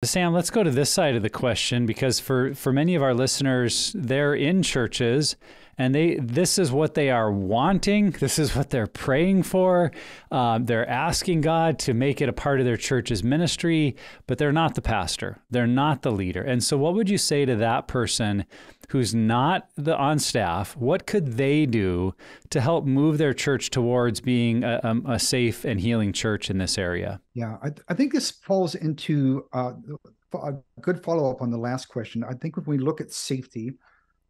Sam, let's go to this side of the question, because for many of our listeners, they're in churches and this is what they are wanting. This is what they're praying for. They're asking God to make it a part of their church's ministry, but they're not the pastor. They're not the leader. And so what would you say to that person who's not on staff? What could they do to help move their church towards being a safe and healing church in this area? Yeah, I think this falls into a good follow-up on the last question. I think when we look at safety,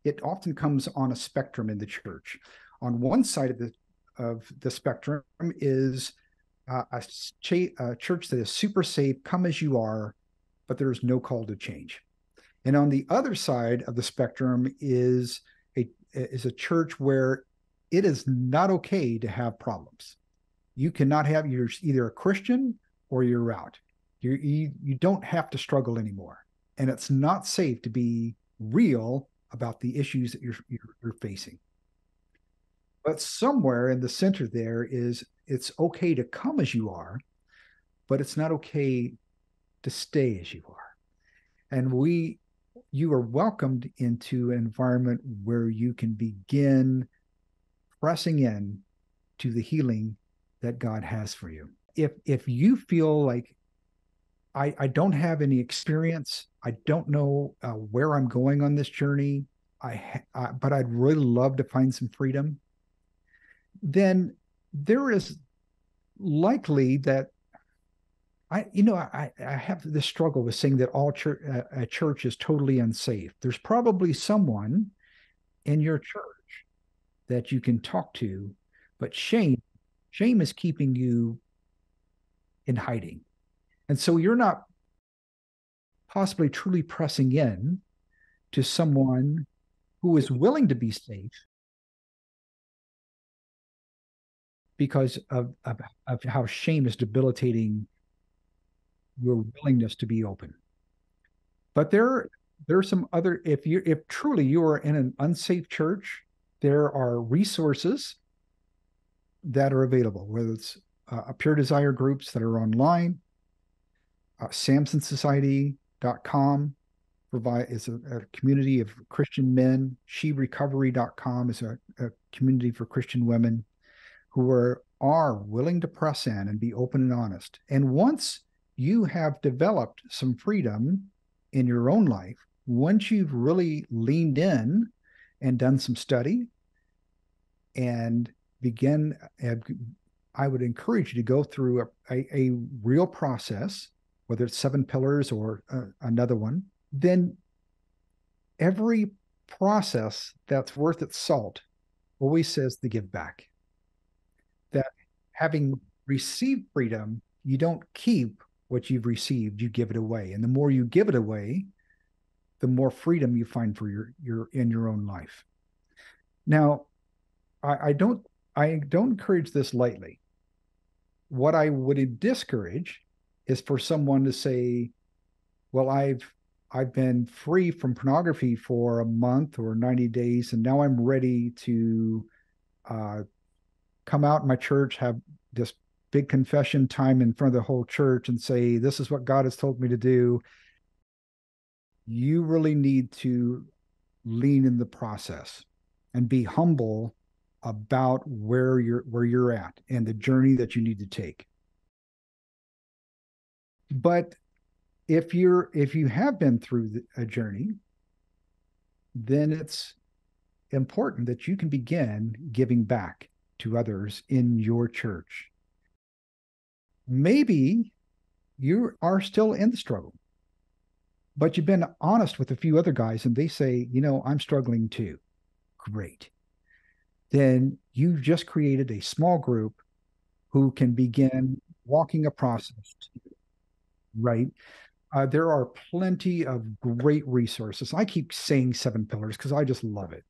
it often comes on a spectrum in the church. On one side of the spectrum is a church that is super safe, come as you are, but there's no call to change. And on the other side of the spectrum is a church where it is not okay to have problems. You're either a Christian or you're out. You don't have to struggle anymore. And it's not safe to be real about the issues that you're facing. But somewhere in the center there is, it's okay to come as you are, but it's not okay to stay as you are. And you are welcomed into an environment where you can begin pressing in to the healing that God has for you. If you feel like I don't have any experience, I don't know where I'm going on this journey, but I'd really love to find some freedom, then there is likely that I have this struggle with saying that a church is totally unsafe. There's probably someone in your church that you can talk to, but shame is keeping you in hiding. And so you're not possibly truly pressing in to someone who is willing to be safe because of how shame is debilitating your willingness to be open. But there are some other, if truly you are in an unsafe church, there are resources that are available, whether it's a pure desire groups that are online. SamsonSociety.com is a community of Christian men. SheRecovery.com is a community for Christian women who are willing to press in and be open and honest. And once you have developed some freedom in your own life, once you've really leaned in and done some study and I would encourage you to go through a real process, whether it's 7 pillars or another one. Then every process that's worth its salt always says to give back. That having received freedom, you don't keep what you've received, you give it away. And the more you give it away, the more freedom you find for in your own life. Now, I don't encourage this lightly. What I would discourage is for someone to say, well, I've been free from pornography for a month or 90 days, and now I'm ready to come out in my church, have this big confession time in front of the whole church and say, this is what God has told me to do. You really need to lean in the process and be humble about where you're at and the journey that you need to take. But if you have been through a journey, then it's important that you can begin giving back to others in your church. Maybe you are still in the struggle, but you've been honest with a few other guys and they say, I'm struggling too. Great. Then you've just created a small group who can begin walking a process, right? There are plenty of great resources. I keep saying 7 pillars because I just love it.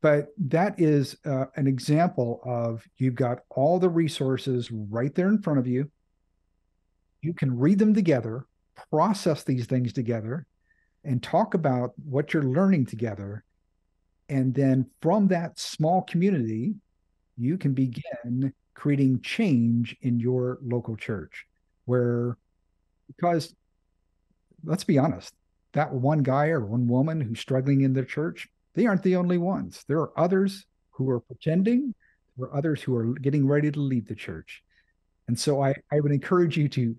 But that is an example of, you've got all the resources right there in front of you. You can read them together, process these things together, and talk about what you're learning together. And then from that small community, you can begin creating change in your local church, because let's be honest, that one guy or one woman who's struggling in their church, they aren't the only ones. There are others who are pretending, there are others who are getting ready to leave the church. And so I would encourage you to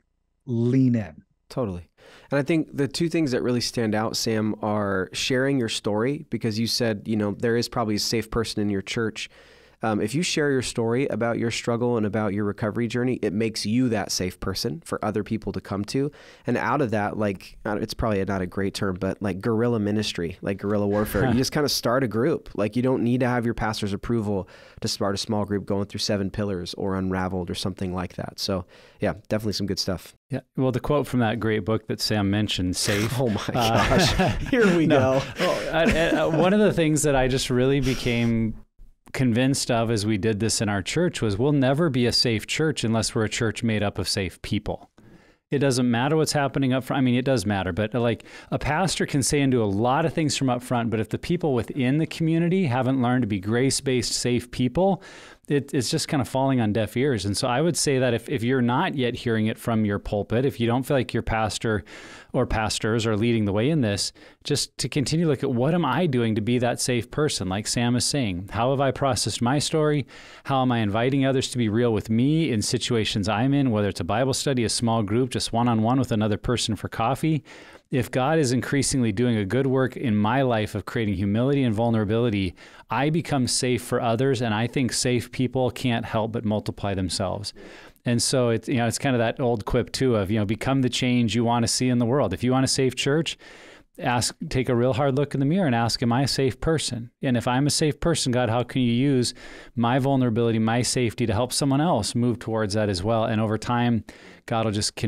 lean in. Totally. And I think the two things that really stand out, Sam, are sharing your story, because you said, there is probably a safe person in your church. If you share your story about your struggle and about your recovery journey, it makes you that safe person for other people to come to. And out of that, it's probably not a great term, but like guerrilla ministry, like guerrilla warfare, you just kind of start a group. Like, you don't need to have your pastor's approval to start a small group going through 7 pillars or Unraveled or something like that. So yeah, definitely some good stuff. Yeah. Well, the quote from that great book that Sam mentioned, Safe. Oh my gosh. Here we go. One of the things that I just really became convinced of as we did this in our church was we'll never be a safe church unless we're a church made up of safe people. It doesn't matter what's happening up front. I mean, it does matter, but like a pastor can say and do a lot of things from up front, but if the people within the community haven't learned to be grace-based, safe people, it's just kind of falling on deaf ears. And so I would say that if you're not yet hearing it from your pulpit, if you don't feel like your pastor or pastors are leading the way in this, just to continue to look at what am I doing to be that safe person? Like Sam is saying, how have I processed my story? How am I inviting others to be real with me in situations I'm in, whether it's a Bible study, a small group, just one-on-one with another person for coffee? If God is increasingly doing a good work in my life of creating humility and vulnerability, I become safe for others, and I think safe people can't help but multiply themselves. And so it's kind of that old quip too of, become the change you want to see in the world. If you want a safe church, take a real hard look in the mirror and ask, am I a safe person? And if I'm a safe person, God, how can you use my vulnerability, my safety to help someone else move towards that as well? And over time, God will just continue